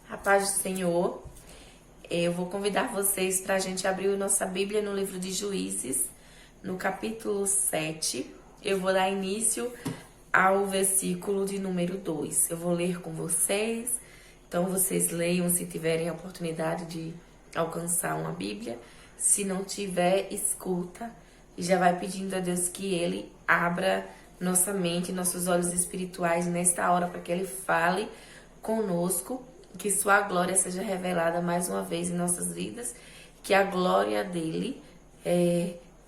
A paz do Senhor. Eu vou convidar vocês para a gente abrir a nossa Bíblia no livro de Juízes, no capítulo 7. Eu vou dar início ao versículo de número 2. Eu vou ler com vocês, então vocês leiam se tiverem a oportunidade de alcançar uma Bíblia. Se não tiver, escuta e já vai pedindo a Deus que Ele abra nossa mente, nossos olhos espirituais nesta hora, para que Ele fale conosco, que sua glória seja revelada mais uma vez em nossas vidas, que a glória dele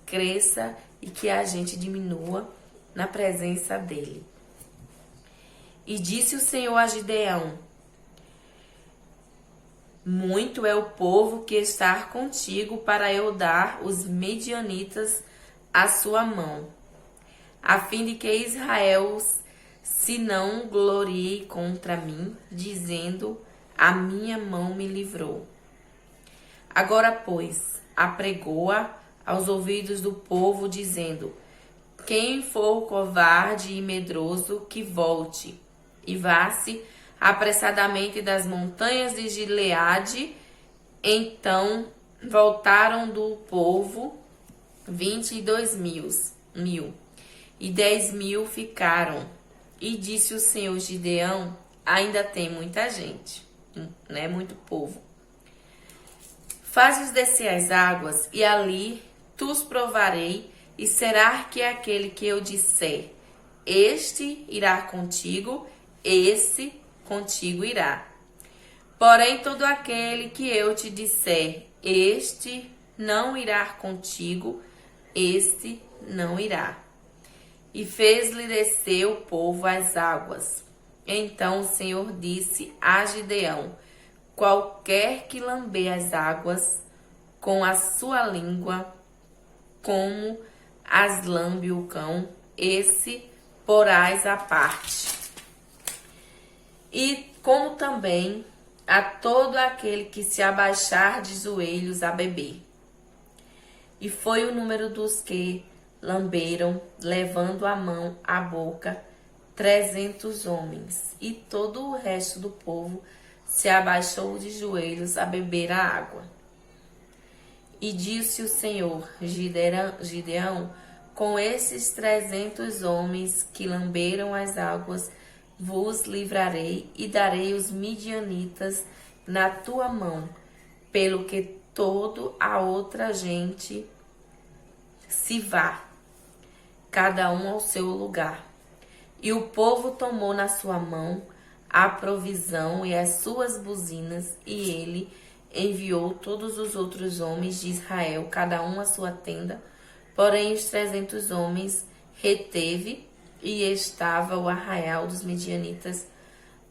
cresça e que a gente diminua na presença dele. E disse o Senhor a Gideão: muito é o povo que está contigo para eu dar os medianitas à sua mão, a fim de que Israel se não glorie contra mim, dizendo: a minha mão me livrou. Agora, pois, apregou-a aos ouvidos do povo, dizendo: quem for covarde e medroso, que volte, e vá-se apressadamente das montanhas de Gileade. Então voltaram do povo 22.000, e 10.000 ficaram. E disse o Senhor: Gideão, ainda tem muita gente, né? Muito povo. Faz-os descer as águas, e ali tu os provarei, e será que aquele que eu disser, este irá contigo, esse contigo irá. Porém, todo aquele que eu te disser, este não irá contigo, este não irá. E fez-lhe descer o povo às águas. Então o Senhor disse a Gideão: qualquer que lamber as águas com a sua língua, como as lambe o cão, esse porás à parte. E como também a todo aquele que se abaixar de joelhos a beber. E foi o número dos que lamberam, levando a mão à boca, 300 homens. E todo o resto do povo se abaixou de joelhos a beber a água. E disse o Senhor: Gideão, com esses 300 homens que lamberam as águas, vos livrarei e darei os midianitas na tua mão, pelo que toda a outra gente se vá, cada um ao seu lugar. E o povo tomou na sua mão a provisão e as suas buzinas, e ele enviou todos os outros homens de Israel, cada um à sua tenda. Porém os 300 homens reteve, e estava o arraial dos medianitas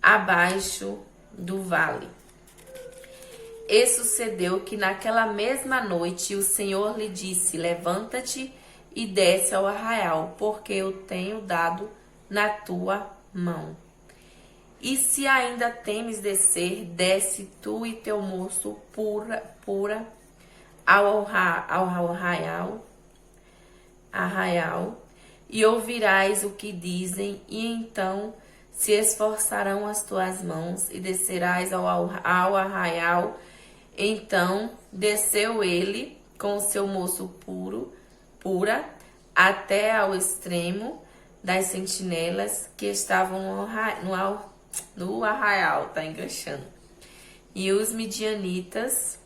abaixo do vale. E sucedeu que naquela mesma noite o Senhor lhe disse: levanta-te e desce ao arraial, porque eu tenho dado na tua mão. E se ainda temes descer, desce tu e teu moço pura ao arraial, e ouvirás o que dizem, e então se esforçarão as tuas mãos, e descerás ao arraial. Então desceu ele com o seu moço pura, até ao extremo das sentinelas que estavam no arraial, tá enganchando. E os midianitas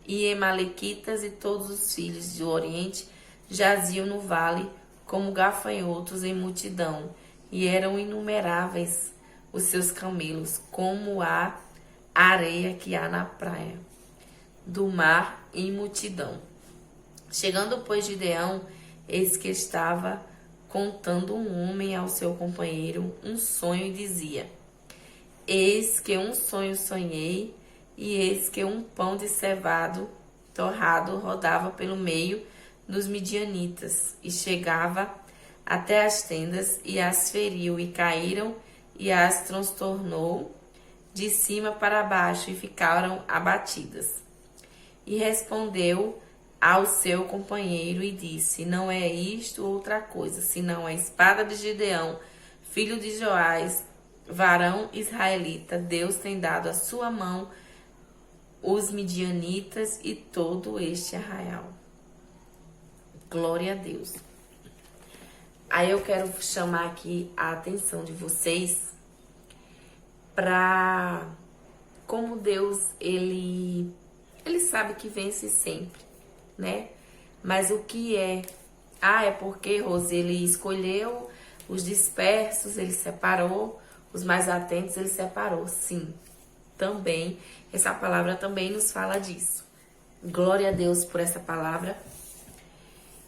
e amalequitas e todos os filhos do Oriente jaziam no vale como gafanhotos em multidão, e eram inumeráveis os seus camelos, como a areia que há na praia do mar em multidão. Chegando, pois, Gideão, eis que estava contando um homem ao seu companheiro um sonho, e dizia: eis que um sonho sonhei, e eis que um pão de cevado torrado rodava pelo meio dos midianitas, e chegava até as tendas, e as feriu, e caíram, e as transtornou de cima para baixo, e ficaram abatidas. E respondeu ao seu companheiro e disse: não é isto outra coisa, senão a espada de Gideão, filho de Joás, varão israelita, Deus tem dado à sua mão os midianitas e todo este arraial. Glória a Deus. Aí eu quero chamar aqui a atenção de vocês para como Deus, ele sabe que vence sempre, né? Mas o que é? É porque, Rose, ele escolheu os dispersos, ele separou, os mais atentos ele separou. Sim, também, essa palavra também nos fala disso. Glória a Deus por essa palavra.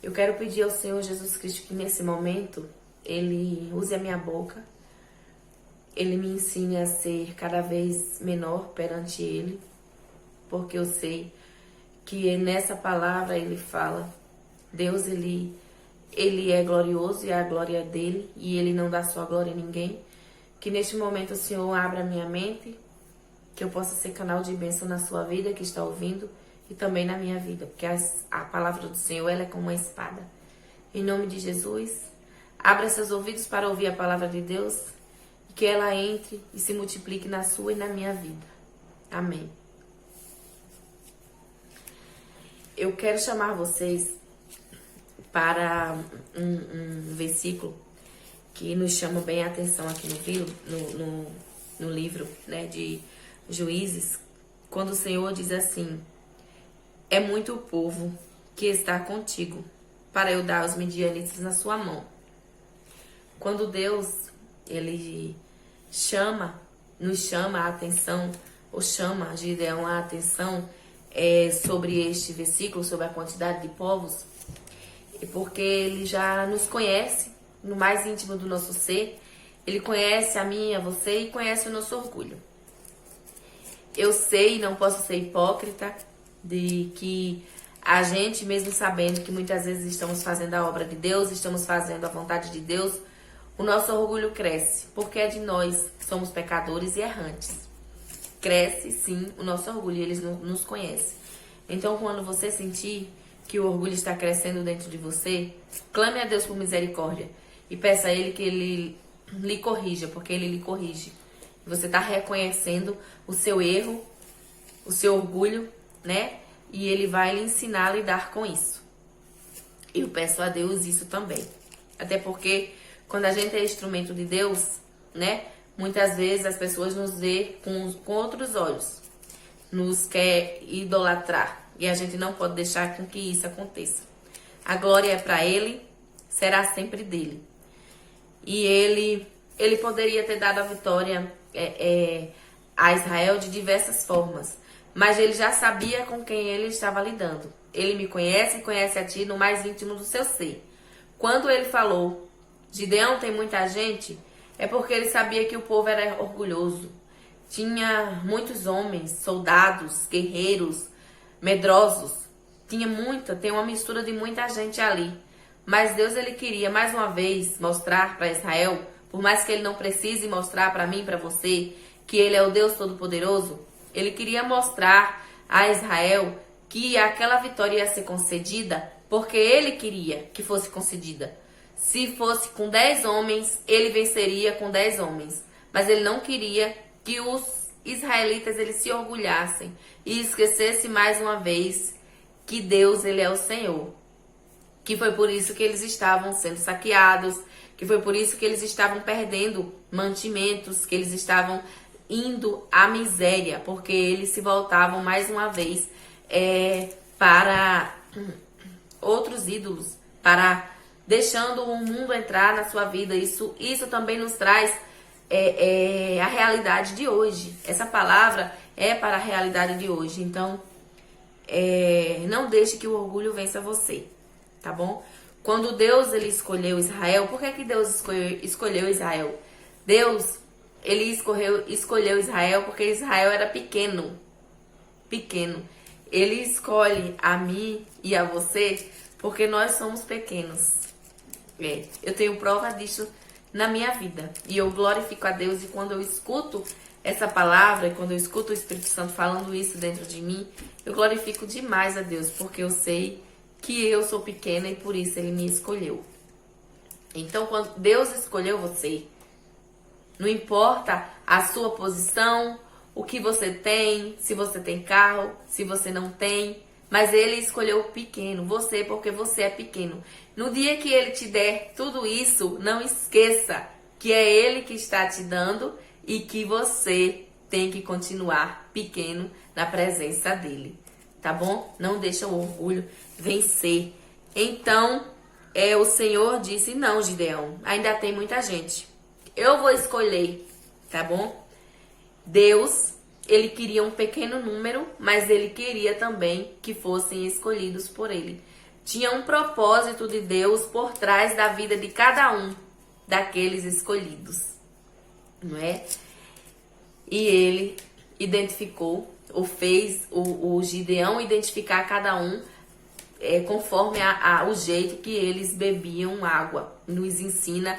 Eu quero pedir ao Senhor Jesus Cristo que nesse momento Ele use a minha boca, Ele me ensine a ser cada vez menor perante Ele, porque eu sei que nessa palavra Ele fala, Deus Ele é glorioso e a glória é dele, e Ele não dá sua glória a ninguém. Que neste momento o Senhor abra a minha mente, que eu possa ser canal de bênção na sua vida que está ouvindo, e também na minha vida, porque a palavra do Senhor, ela é como uma espada. Em nome de Jesus, abra seus ouvidos para ouvir a palavra de Deus, e que ela entre e se multiplique na sua e na minha vida. Amém. Eu quero chamar vocês para um versículo que nos chama bem a atenção aqui no livro, né, de Juízes, quando o Senhor diz assim: é muito o povo que está contigo, para eu dar os midianitas na sua mão. Quando Deus, Ele nos chama a atenção, ou chama Gideão a atenção sobre este versículo, sobre a quantidade de povos, porque Ele já nos conhece no mais íntimo do nosso ser. Ele conhece a mim, a você, e conhece o nosso orgulho. Eu sei, não posso ser hipócrita, de que a gente, mesmo sabendo que muitas vezes estamos fazendo a obra de Deus, estamos fazendo a vontade de Deus, o nosso orgulho cresce, porque é de nós, somos pecadores e errantes. Cresce, sim, o nosso orgulho, Ele nos conhece. Então, quando você sentir que o orgulho está crescendo dentro de você, clame a Deus por misericórdia e peça a Ele que Ele lhe corrija, porque Ele lhe corrige. Você está reconhecendo o seu erro, o seu orgulho, né? E Ele vai lhe ensinar a lidar com isso. Eu peço a Deus isso também. Até porque quando a gente é instrumento de Deus, né? Muitas vezes as pessoas nos vê com outros olhos. Nos quer idolatrar. E a gente não pode deixar com que isso aconteça. A glória é para Ele, será sempre dele. E Ele poderia ter dado a vitória a Israel de diversas formas. Mas Ele já sabia com quem Ele estava lidando. Ele me conhece e conhece a ti no mais íntimo do seu ser. Quando Ele falou, Gideão, tem muita gente, é porque Ele sabia que o povo era orgulhoso. Tinha muitos homens, soldados, guerreiros, medrosos. Tem uma mistura de muita gente ali. Mas Deus, Ele queria mais uma vez mostrar para Israel, por mais que Ele não precise mostrar para mim e para você, que Ele é o Deus Todo-Poderoso, Ele queria mostrar a Israel que aquela vitória ia ser concedida porque Ele queria que fosse concedida. Se fosse com 10 homens, Ele venceria com 10 homens. Mas Ele não queria que os israelitas eles se orgulhassem e esquecessem mais uma vez que Deus, Ele é o Senhor. Que foi por isso que eles estavam sendo saqueados, que foi por isso que eles estavam perdendo mantimentos, que eles estavam indo à miséria, porque eles se voltavam mais uma vez para outros ídolos, para deixando o mundo entrar na sua vida. Isso também nos traz a realidade de hoje. Essa palavra é para a realidade de hoje. Então, não deixe que o orgulho vença você, tá bom? Quando Deus ele escolheu Israel, por que Deus escolheu Israel? Deus ele escolheu Israel porque Israel era pequeno. Ele escolhe a mim e a você porque nós somos pequenos. Eu tenho prova disso na minha vida. E eu glorifico a Deus. E quando eu escuto essa palavra, e quando eu escuto o Espírito Santo falando isso dentro de mim, eu glorifico demais a Deus, porque eu sei que eu sou pequena e por isso Ele me escolheu. Então, quando Deus escolheu você, Não importa a sua posição, o que você tem, se você tem carro, se você não tem. Mas ele escolheu o pequeno, você, porque você é pequeno. No dia que ele te der tudo isso, não esqueça que é ele que está te dando e que você tem que continuar pequeno na presença dele. Tá bom? Não deixa o orgulho vencer. Então, o Senhor disse, não, Gideão, ainda tem muita gente. Eu vou escolher, tá bom? Deus, ele queria um pequeno número, mas ele queria também que fossem escolhidos por ele. Tinha um propósito de Deus por trás da vida de cada um daqueles escolhidos, não é? E ele identificou, ou fez o Gideão identificar cada um conforme o jeito que eles bebiam água. Nos ensina,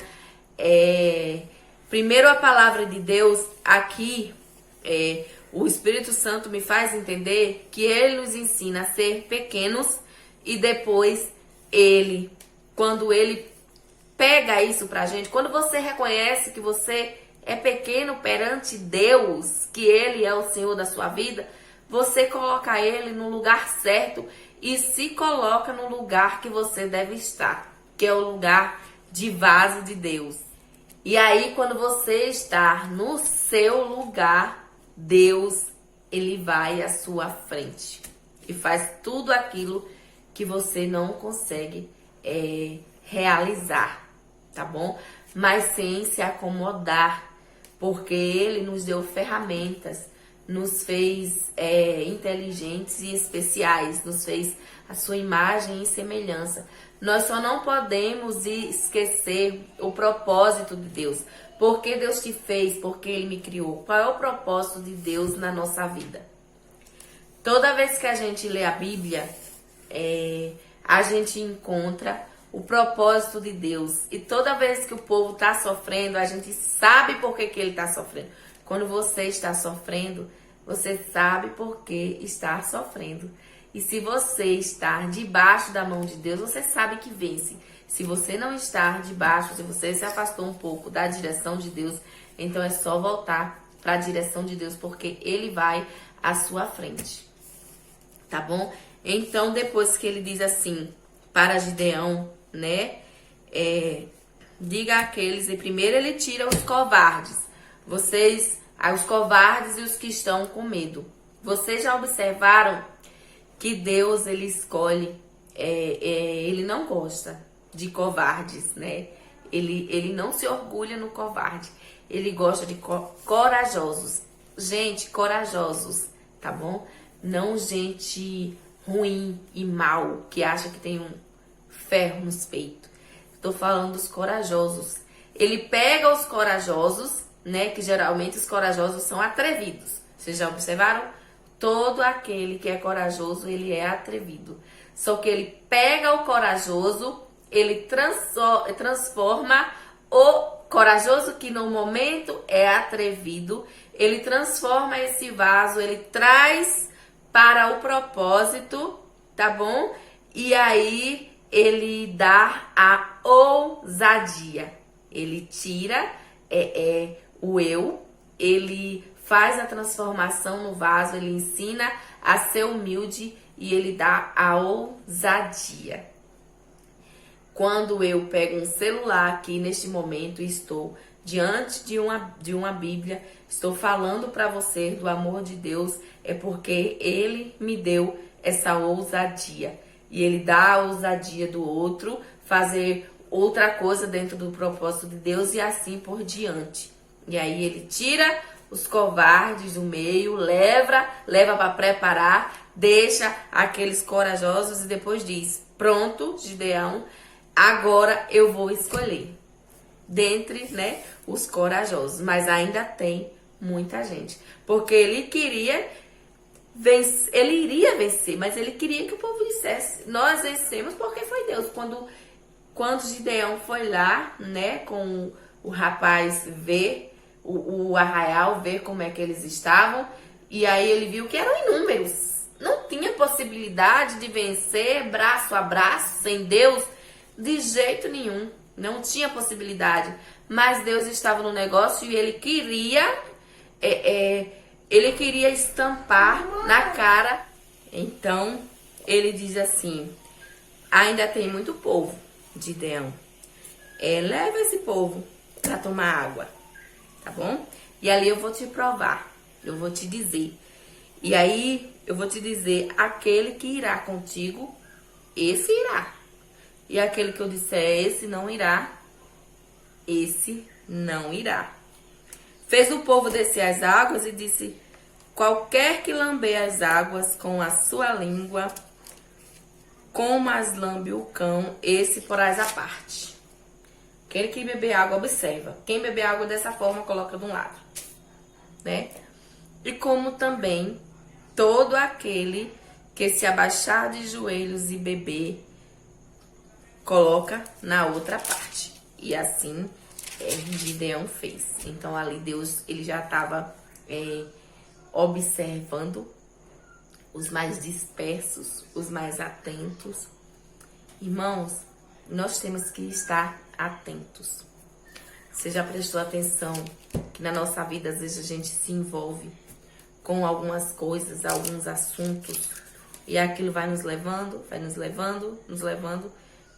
primeiro a palavra de Deus, aqui o Espírito Santo me faz entender que ele nos ensina a ser pequenos e depois quando ele pega isso pra gente, quando você reconhece que você é pequeno perante Deus, que ele é o Senhor da sua vida, você coloca ele no lugar certo e se coloca no lugar que você deve estar, que é o lugar de vaso de Deus. E aí, quando você está no seu lugar, Deus, ele vai à sua frente e faz tudo aquilo que você não consegue realizar, tá bom? Mas sem se acomodar, porque ele nos deu ferramentas, nos fez inteligentes e especiais, nos fez a sua imagem e semelhança. Nós só não podemos esquecer o propósito de Deus. Por que Deus te fez? Porque ele me criou. Qual é o propósito de Deus na nossa vida? Toda vez que a gente lê a Bíblia, a gente encontra o propósito de Deus. E toda vez que o povo está sofrendo, a gente sabe por que ele está sofrendo. Quando você está sofrendo, você sabe por que está sofrendo. E se você estar debaixo da mão de Deus, você sabe que vence. Se você não estar debaixo, se você se afastou um pouco da direção de Deus, então é só voltar para a direção de Deus, porque ele vai à sua frente. Tá bom? Então, depois que ele diz assim para Gideão, né? Diga àqueles, e primeiro ele tira os covardes. Os covardes e os que estão com medo. Vocês já observaram que Deus, ele escolhe, ele não gosta de covardes, né? Ele não se orgulha no covarde. Ele gosta de corajosos. Gente, corajosos, tá bom? Não gente ruim e mal, que acha que tem um ferro nos peitos. Tô falando dos corajosos. Ele pega os corajosos, né? Que geralmente os corajosos são atrevidos. Vocês já observaram? Todo aquele que é corajoso, ele é atrevido. Só que ele pega o corajoso, ele transforma o corajoso, que no momento é atrevido, ele transforma esse vaso, ele traz para o propósito, tá bom? E aí ele dá a ousadia. Ele tira o eu, ele faz a transformação no vaso, ele ensina a ser humilde e ele dá a ousadia. Quando eu pego um celular aqui neste momento e estou diante de uma Bíblia, estou falando para você do amor de Deus, é porque ele me deu essa ousadia. E ele dá a ousadia do outro, fazer outra coisa dentro do propósito de Deus e assim por diante. E aí ele tira os covardes do meio, leva para preparar, deixa aqueles corajosos e depois diz: pronto, Gideão, agora eu vou escolher dentre, né, os corajosos. Mas ainda tem muita gente, porque ele queria vencer, ele iria vencer, mas ele queria que o povo dissesse: nós vencemos porque foi Deus. Quando Gideão foi lá, né, com o rapaz ver o arraial, ver como é que eles estavam, e aí ele viu que eram inúmeros. Não tinha possibilidade de vencer braço a braço sem Deus, de jeito nenhum. Não tinha possibilidade. mas Deus estava no negócio e ele queria estampar na cara. Então, ele diz assim: ainda tem muito povo, Gideão. Leva esse povo para tomar água, tá bom? E ali eu vou te provar, eu vou te dizer. E aí eu vou te dizer, aquele que irá contigo, esse irá. E aquele que eu disser, esse não irá, esse não irá. Fez o povo descer as águas e disse: qualquer que lamber as águas com a sua língua, como as lambe o cão, esse porás à parte. Aquele que beber água, observa. Quem beber água dessa forma, coloca de um lado, né? E como também todo aquele que se abaixar de joelhos e beber, coloca na outra parte. E assim Gideão fez. Então ali Deus, ele já estava observando os mais dispersos, os mais atentos. Irmãos, nós temos que estar atentos. Você já prestou atenção que na nossa vida às vezes a gente se envolve com algumas coisas, alguns assuntos, e aquilo vai nos levando, nos levando,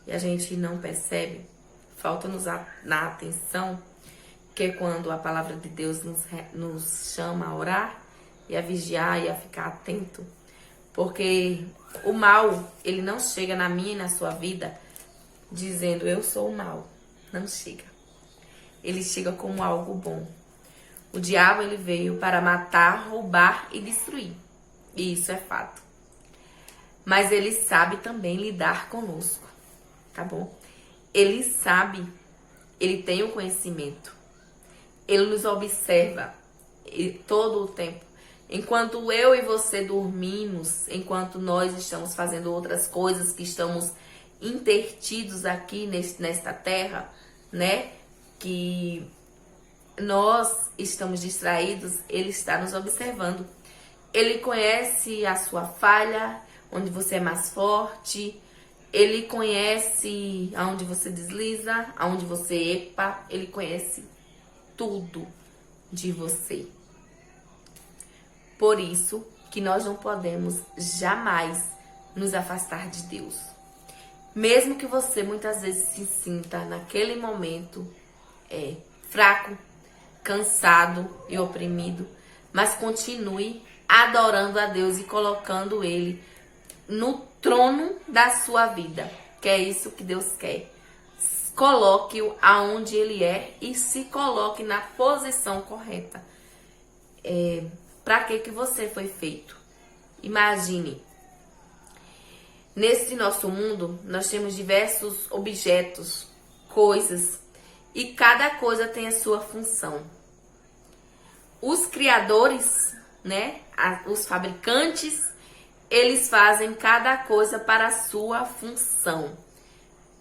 e a gente não percebe? Falta-nos na atenção, que é quando a palavra de Deus nos chama a orar e a vigiar e a ficar atento. Porque o mal, ele não chega na minha e na sua vida dizendo eu sou o mal. Não chega. Ele chega como algo bom. O diabo, ele veio para matar, roubar e destruir. E isso é fato. Mas ele sabe também lidar conosco, tá bom? Ele sabe, ele tem o conhecimento. Ele nos observa todo o tempo. Enquanto eu e você dormimos, enquanto nós estamos fazendo outras coisas, que estamos intertidos aqui nesta terra, né? Que nós estamos distraídos, ele está nos observando. Ele conhece a sua falha, onde você é mais forte. Ele conhece aonde você desliza, aonde você epa. Ele conhece tudo de você. Por isso que nós não podemos jamais nos afastar de Deus. Mesmo que você muitas vezes se sinta naquele momento fraco, cansado e oprimido, mas continue adorando a Deus e colocando Ele no trono da sua vida, que é isso que Deus quer. Coloque-o aonde Ele é e se coloque na posição correta. Para que você foi feito? Imagine, nesse nosso mundo nós temos diversos objetos, coisas, e cada coisa tem a sua função. Os criadores, né, os fabricantes, eles fazem cada coisa para a sua função.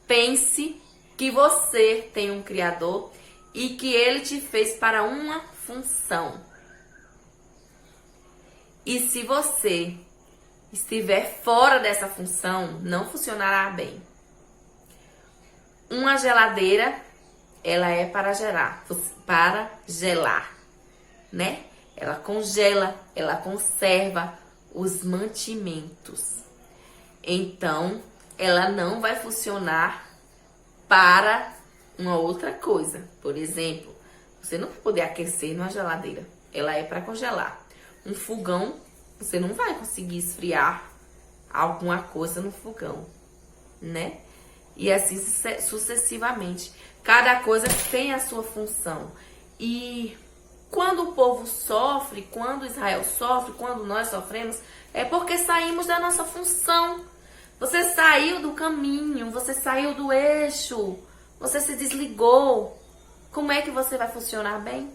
Pense que você tem um criador e que ele te fez para uma função. E se você estiver fora dessa função, não funcionará bem. Uma geladeira, ela é para gelar, né? Ela congela, ela conserva os mantimentos. Então, ela não vai funcionar para uma outra coisa. Por exemplo, você não vai poder aquecer numa geladeira. Ela é para congelar. Um fogão, você não vai conseguir esfriar alguma coisa no fogão, né? E assim sucessivamente. Cada coisa tem a sua função. E quando o povo sofre, quando Israel sofre, quando nós sofremos, é porque saímos da nossa função. Você saiu do caminho, você saiu do eixo, você se desligou. Como é que você vai funcionar bem?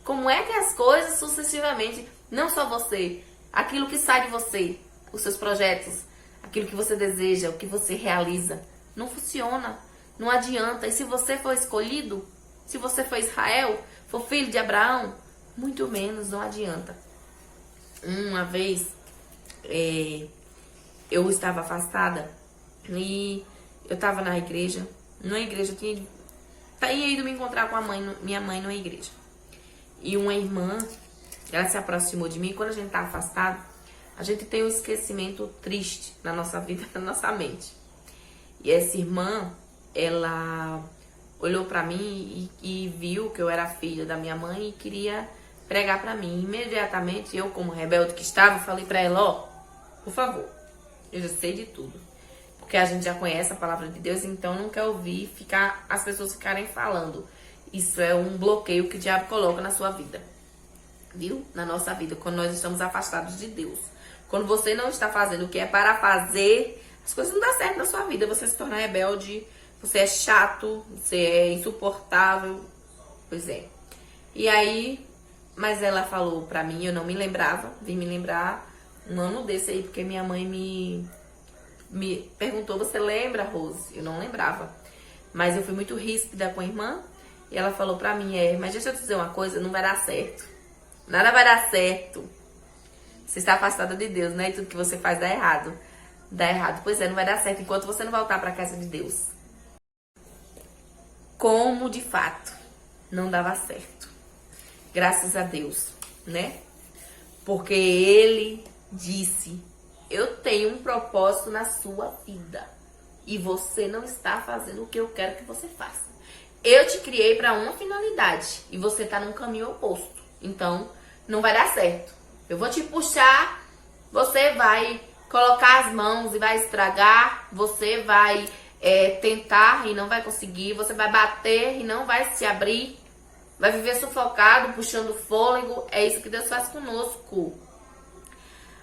Como é que as coisas sucessivamente, não só você, aquilo que sai de você, os seus projetos, aquilo que você deseja, o que você realiza, não funciona, não adianta. E se você for escolhido, se você for Israel, for filho de Abraão, muito menos, não adianta. Uma vez, eu estava afastada e eu estava na igreja. Na igreja tinha tinha ido me encontrar com minha mãe numa igreja. E uma irmã, ela se aproximou de mim. E quando a gente tá afastado, a gente tem um esquecimento triste na nossa vida, na nossa mente. E essa irmã, ela olhou pra mim e viu que eu era filha da minha mãe e queria pregar pra mim. Imediatamente, eu como rebelde que estava, falei pra ela, ó, por favor, eu já sei de tudo. Porque a gente já conhece a palavra de Deus, então não quer ouvir as pessoas ficarem falando. Isso é um bloqueio que o diabo coloca na sua vida. Viu? Na nossa vida, quando nós estamos afastados de Deus. Quando você não está fazendo o que é para fazer, as coisas não dão certo na sua vida. Você se torna rebelde, você é chato, você é insuportável. Pois é. E aí, mas ela falou pra mim, eu não me lembrava, vim me lembrar um ano desse aí, porque minha mãe me perguntou, você lembra, Rose? Eu não lembrava. Mas eu fui muito ríspida com a irmã, e ela falou pra mim, mas deixa eu te dizer uma coisa, não vai dar certo. Nada vai dar certo. Você está afastada de Deus, né? E tudo que você faz dá errado. Dá errado. Pois é, não vai dar certo enquanto você não voltar pra casa de Deus. Como de fato não dava certo. Graças a Deus, né? Porque Ele disse, eu tenho um propósito na sua vida. E você não está fazendo o que eu quero que você faça. Eu te criei para uma finalidade. E você está num caminho oposto. Então, não vai dar certo. Eu vou te puxar, você vai colocar as mãos e vai estragar, você vai tentar e não vai conseguir, você vai bater e não vai se abrir, vai viver sufocado, puxando fôlego. É isso que Deus faz conosco.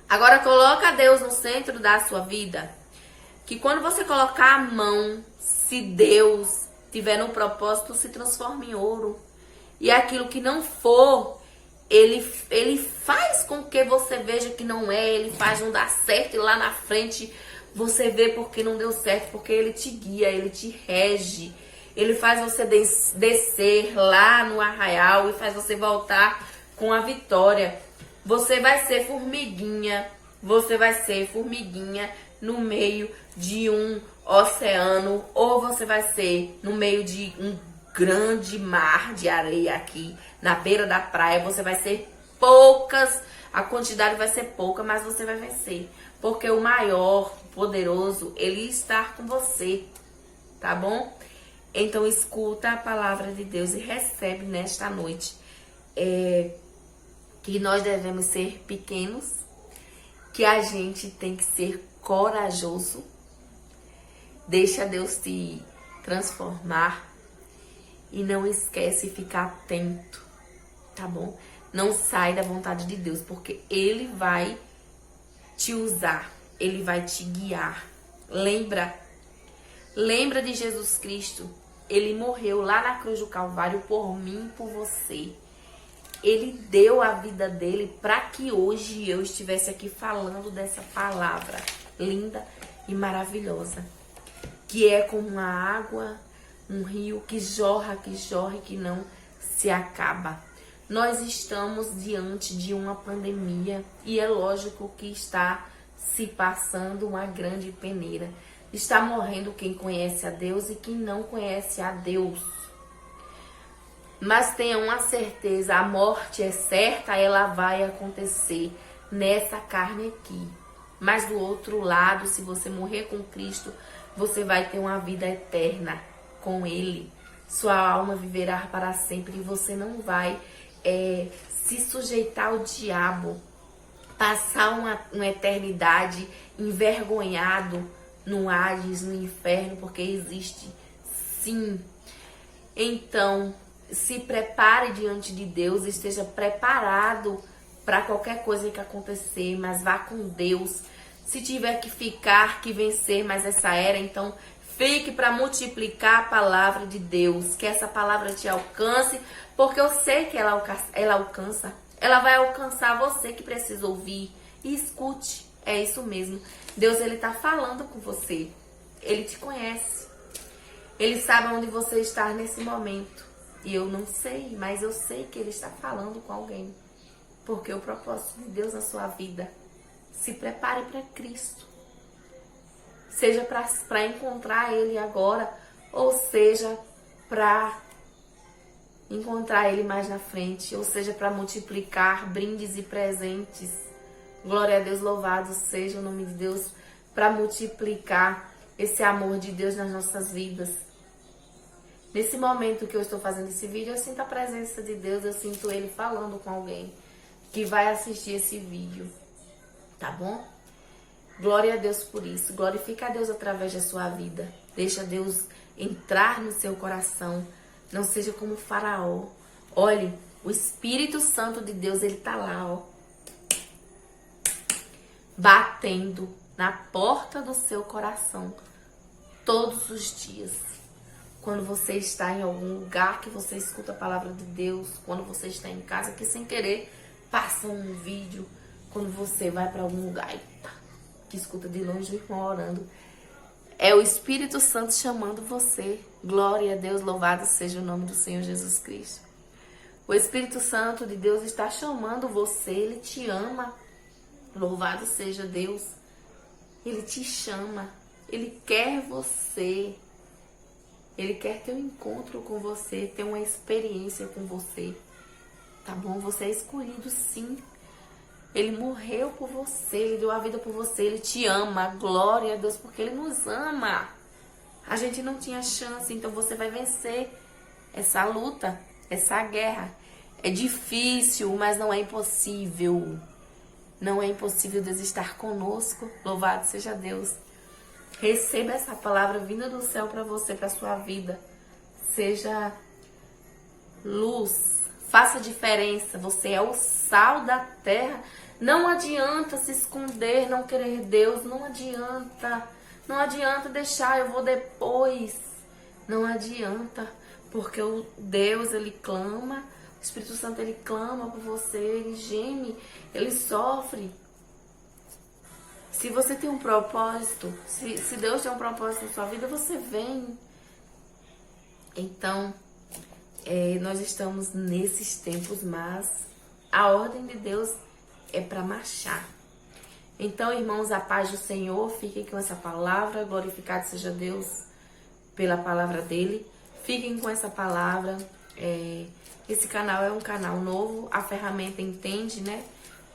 Agora coloca Deus no centro da sua vida, que quando você colocar a mão, se Deus tiver no propósito, se transforma em ouro. E aquilo que não for, ele faz com que você veja que não é, ele faz não dar certo e lá na frente você vê porque não deu certo, porque ele te guia, ele te rege, ele faz você descer lá no arraial e faz você voltar com a vitória. Você vai ser formiguinha no meio de um oceano, ou você vai ser no meio de um grande mar de areia aqui na beira da praia. Você vai ser poucas, a quantidade vai ser pouca, mas você vai vencer, porque o maior, poderoso, ele está com você, tá bom? Então escuta a palavra de Deus e recebe nesta noite que nós devemos ser pequenos, que a gente tem que ser corajoso. Deixa Deus te transformar e não esquece de ficar atento, tá bom? Não sai da vontade de Deus, porque Ele vai te usar, Ele vai te guiar. Lembra de Jesus Cristo. Ele morreu lá na cruz do Calvário por mim e por você. Ele deu a vida dele para que hoje eu estivesse aqui falando dessa palavra linda e maravilhosa, que é como uma água, um rio que jorra e que não se acaba. Nós estamos diante de uma pandemia e é lógico que está se passando uma grande peneira. Está morrendo quem conhece a Deus e quem não conhece a Deus. Mas tenha uma certeza, a morte é certa, ela vai acontecer nessa carne aqui. Mas do outro lado, se você morrer com Cristo, você vai ter uma vida eterna com Ele. Sua alma viverá para sempre e você não vai se sujeitar ao diabo, passar uma eternidade envergonhado no Hades, no inferno, porque existe sim. Então, se prepare diante de Deus, esteja preparado para qualquer coisa que acontecer, mas vá com Deus. Se tiver que ficar, que vencer mais essa era, então fique para multiplicar a palavra de Deus, que essa palavra te alcance, porque eu sei que ela alcança. Ela vai alcançar você que precisa ouvir. E escute, é isso mesmo. Deus, Ele está falando com você. Ele te conhece. Ele sabe onde você está nesse momento. E eu não sei, mas eu sei que Ele está falando com alguém. Porque o propósito de Deus na sua vida, se prepare para Cristo. Seja para encontrar Ele agora, ou seja, para encontrar ele mais na frente, ou seja, para multiplicar brindes e presentes. Glória a Deus, louvado seja o nome de Deus, para multiplicar esse amor de Deus nas nossas vidas. Nesse momento que eu estou fazendo esse vídeo, eu sinto a presença de Deus, eu sinto Ele falando com alguém que vai assistir esse vídeo, tá bom? Glória a Deus por isso, glorifica a Deus através da sua vida, deixa Deus entrar no seu coração, não seja como Faraó. Olhe, o Espírito Santo de Deus, ele tá lá, ó, batendo na porta do seu coração todos os dias. Quando você está em algum lugar que você escuta a palavra de Deus, quando você está em casa que sem querer passa um vídeo, quando você vai para algum lugar que escuta de longe o irmão orando, é o Espírito Santo chamando você. Glória a Deus, louvado seja o nome do Senhor Jesus Cristo. O Espírito Santo de Deus está chamando você, ele te ama. Louvado seja Deus. Ele te chama, ele quer você. Ele quer ter um encontro com você, ter uma experiência com você. Tá bom? Você é escolhido sim. Ele morreu por você, ele deu a vida por você, ele te ama. Glória a Deus, porque ele nos ama. A gente não tinha chance, então você vai vencer essa luta, essa guerra. É difícil, mas não é impossível. Não é impossível Deus estar conosco. Louvado seja Deus. Receba essa palavra vinda do céu para você, para sua vida. Seja luz, faça diferença. Você é o sal da terra. Não adianta se esconder, não querer Deus. Não adianta. Não adianta deixar, eu vou depois. Não adianta, porque o Deus, ele clama. O Espírito Santo, ele clama por você, ele geme, ele sofre. Se você tem um propósito, se Deus tem um propósito na sua vida, você vem. Então, nós estamos nesses tempos, mas a ordem de Deus é para marchar. Então, irmãos, a paz do Senhor, fiquem com essa palavra, glorificado seja Deus pela palavra dele. Fiquem com essa palavra. Esse canal é um canal novo, a ferramenta entende, né?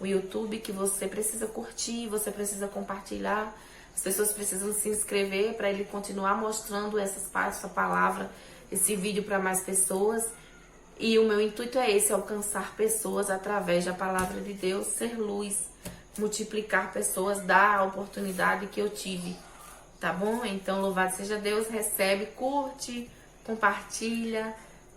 O YouTube, que você precisa curtir, você precisa compartilhar, as pessoas precisam se inscrever para ele continuar mostrando essa palavra, esse vídeo para mais pessoas. E o meu intuito é esse, alcançar pessoas através da palavra de Deus, ser luz, multiplicar pessoas, dar a oportunidade que eu tive, tá bom? Então, louvado seja Deus, recebe, curte, compartilha,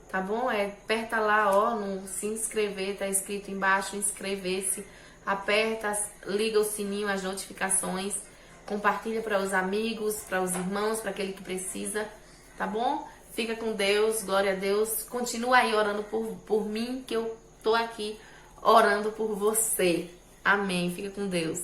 tá bom? Aperta lá, ó, no se inscrever, tá escrito embaixo, inscrever-se. Aperta, liga o sininho, as notificações. Compartilha para os amigos, para os irmãos, para aquele que precisa, tá bom? Fica com Deus, glória a Deus. Continua aí orando por mim, que eu tô aqui orando por você. Amém. Fica com Deus.